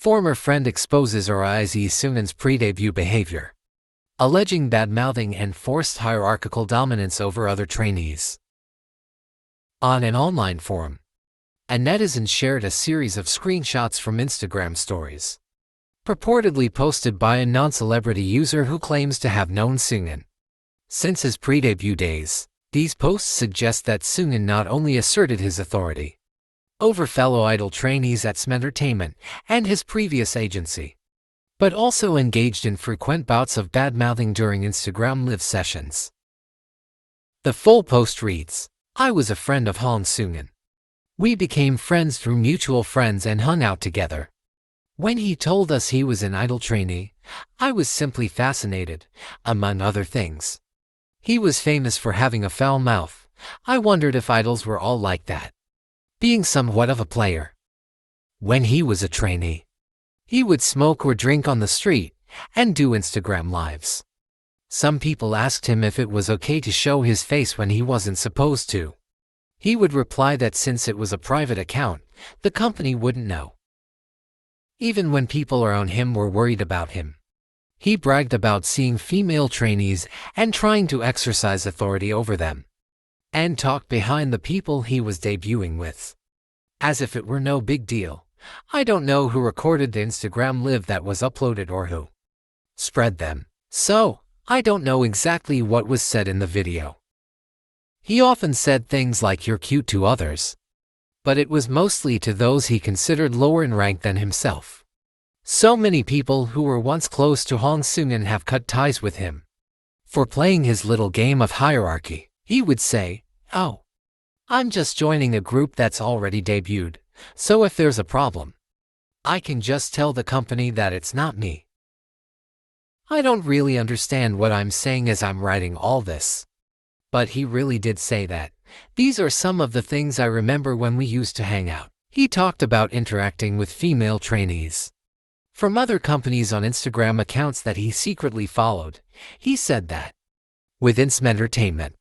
Former friend exposes RIIZE Seunghan's pre-debut behavior, alleging bad-mouthing and forced hierarchical dominance over other trainees. On an online forum, a netizen shared a series of screenshots from Instagram stories, purportedly posted by a non-celebrity user who claims to have known Seunghan since his pre-debut days. These posts suggest that Seunghan not only asserted his authority over fellow idol trainees at SM Entertainment and his previous agency, but also engaged in frequent bouts of bad-mouthing during Instagram live sessions. The full post reads, "I was a friend of Han Seunghan. We became friends through mutual friends and hung out together. When he told us he was an idol trainee, I was simply fascinated, among other things. He was famous for having a foul mouth. I wondered if idols were all like that, being somewhat of a player. When he was a trainee, he would smoke or drink on the street and do Instagram lives. Some people asked him if it was okay to show his face when he wasn't supposed to. He would reply that since it was a private account, the company wouldn't know. Even when people around him were worried about him, he bragged about seeing female trainees and trying to exercise authority over them, and talked behind the people he was debuting with, as if it were no big deal. I don't know who recorded the Instagram live that was uploaded or who spread them, so I don't know exactly what was said in the video. He often said things like 'you're cute' to others, but it was mostly to those he considered lower in rank than himself. So many people who were once close to Han Seunghan have cut ties with him for playing his little game of hierarchy. He would say, 'Oh, I'm just joining a group that's already debuted, so if there's a problem, I can just tell the company that it's not me.' I don't really understand what I'm saying as I'm writing all this, but he really did say that. These are some of the things I remember when we used to hang out." He talked about interacting with female trainees from other companies on Instagram accounts that he secretly followed. He said that within SM Entertainment,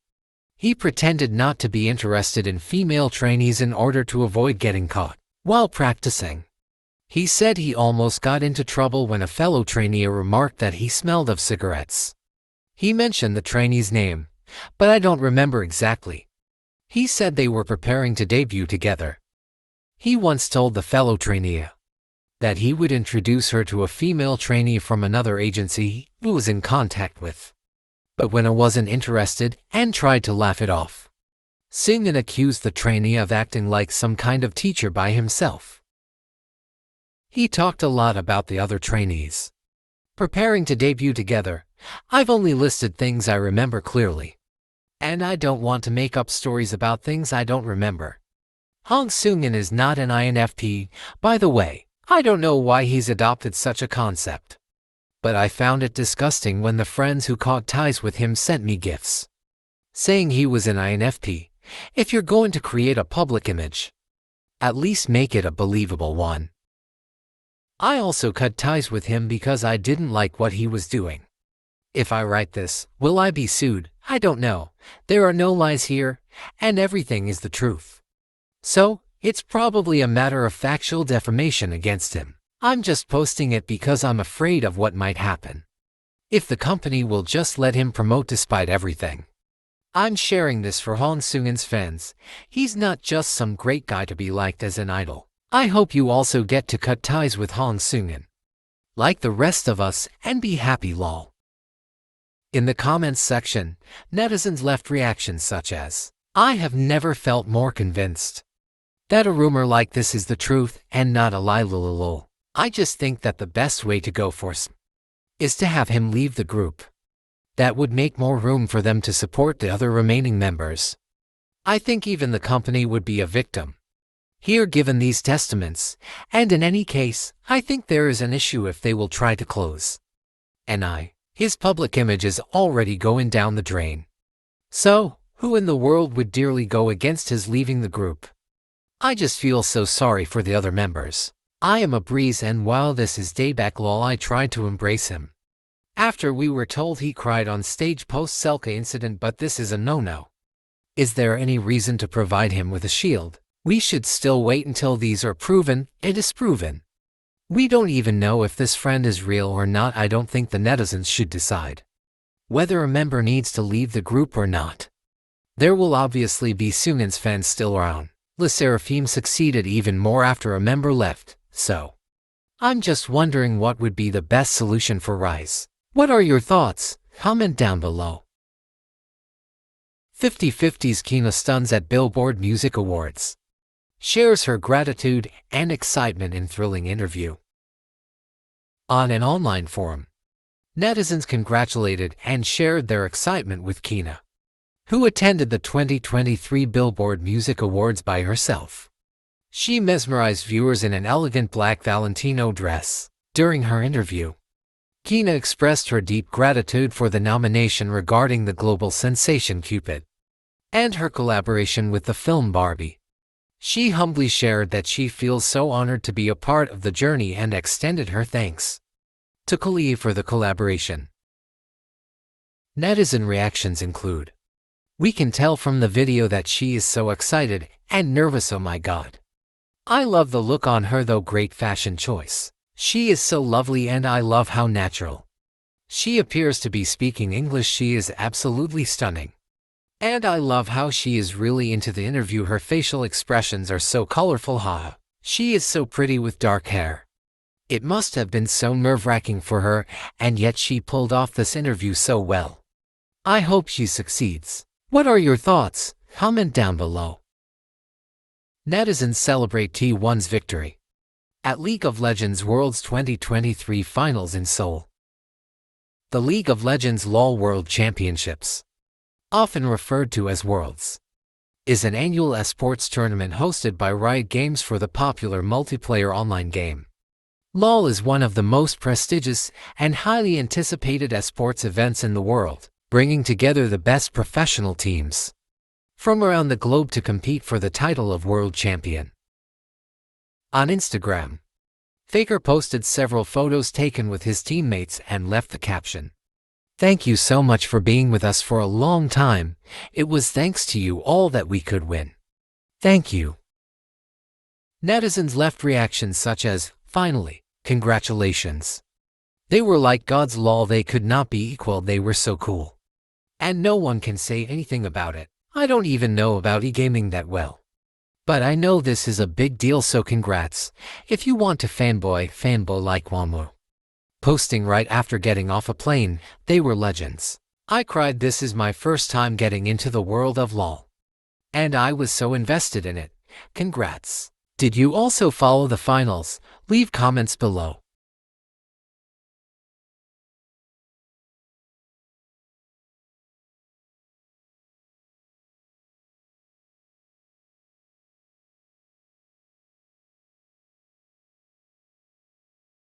he pretended not to be interested in female trainees in order to avoid getting caught while practicing. He said he almost got into trouble when a fellow trainee remarked that he smelled of cigarettes. He mentioned the trainee's name, but I don't remember exactly. He said they were preparing to debut together. He once told the fellow trainee that he would introduce her to a female trainee from another agency he was in contact with, but when I wasn't interested and tried to laugh it off. Seunghan accused the trainee of acting like some kind of teacher by himself. He talked a lot about the other trainees preparing to debut together. I've only listed things I remember clearly, and I don't want to make up stories about things I don't remember. Han Seunghan is not an INFP, by the way. I don't know why he's adopted such a concept, but I found it disgusting when the friends who caught ties with him sent me gifts saying he was an INFP. If you're going to create a public image, at least make it a believable one. I also cut ties with him because I didn't like what he was doing. If I write this, will I be sued? I don't know. There are no lies here, and everything is the truth. So, it's probably a matter of factual defamation against him. I'm just posting it because I'm afraid of what might happen if the company will just let him promote despite everything. I'm sharing this for Han Seunghan's fans. He's not just some great guy to be liked as an idol. I hope you also get to cut ties with Han Seunghan, like the rest of us, and be happy lol. In the comments section, netizens left reactions such as, "I have never felt more convinced that a rumor like this is the truth and not a lie lol. I just think that the best way to go for SM is to have him leave the group. That would make more room for them to support the other remaining members. I think even the company would be a victim here given these testaments, and in any case, I think there is an issue if they will try to close. And his public image is already going down the drain. So, who in the world would dearly go against his leaving the group? I just feel so sorry for the other members. I am a RIIZE, and while this is day back lol, I tried to embrace him after we were told he cried on stage post-Selka incident, but this is a no-no. Is there any reason to provide him with a shield? We should still wait until these are proven and disproven. We don't even know if this friend is real or not. I don't think the netizens should decide whether a member needs to leave the group or not. There will obviously be Seunghan's fans still around. Le Seraphim succeeded even more after a member left, so I'm just wondering what would be the best solution for RIIZE. What are your thoughts? Comment down below. 50/50's Kina stuns at Billboard Music Awards. Shares her gratitude and excitement in thrilling interview. On an online forum, netizens congratulated and shared their excitement with Kina, who attended the 2023 Billboard Music Awards by herself. She mesmerized viewers in an elegant black Valentino dress. During her interview, Kina expressed her deep gratitude for the nomination regarding the global sensation Cupid and her collaboration with the film Barbie. She humbly shared that she feels so honored to be a part of the journey and extended her thanks to Kali for the collaboration. Netizen reactions include: "We can tell from the video that she is so excited and nervous. Oh my god. I love the look on her though. Great fashion choice. She is so lovely and I love how natural she appears to be speaking English. She is absolutely stunning. And I love how she is really into the interview. Her facial expressions are so colorful. Ha. She is so pretty with dark hair. It must have been so nerve-wracking for her, and yet she pulled off this interview so well. I hope she succeeds." What are your thoughts? Comment down below. Netizens celebrate T1's victory at League of Legends Worlds 2023 Finals in Seoul. The League of Legends LoL World Championships, often referred to as Worlds, is an annual esports tournament hosted by Riot Games for the popular multiplayer online game. LoL is one of the most prestigious and highly anticipated esports events in the world, bringing together the best professional teams from around the globe to compete for the title of world champion. On Instagram, Faker posted several photos taken with his teammates and left the caption, "Thank you so much for being with us for a long time. It was thanks to you all that we could win. Thank you." Netizens left reactions such as, "Finally, congratulations. They were like gods. Lol, they could not be equaled. They were so cool. And no one can say anything about it. I don't even know about e-gaming that well. But I know this is a big deal, so congrats. If you want to fanboy like Wamu." Posting right after getting off a plane, they were legends. "I cried. This is my first time getting into the world of LoL. And I was so invested in it. Congrats." Did you also follow the finals? Leave comments below.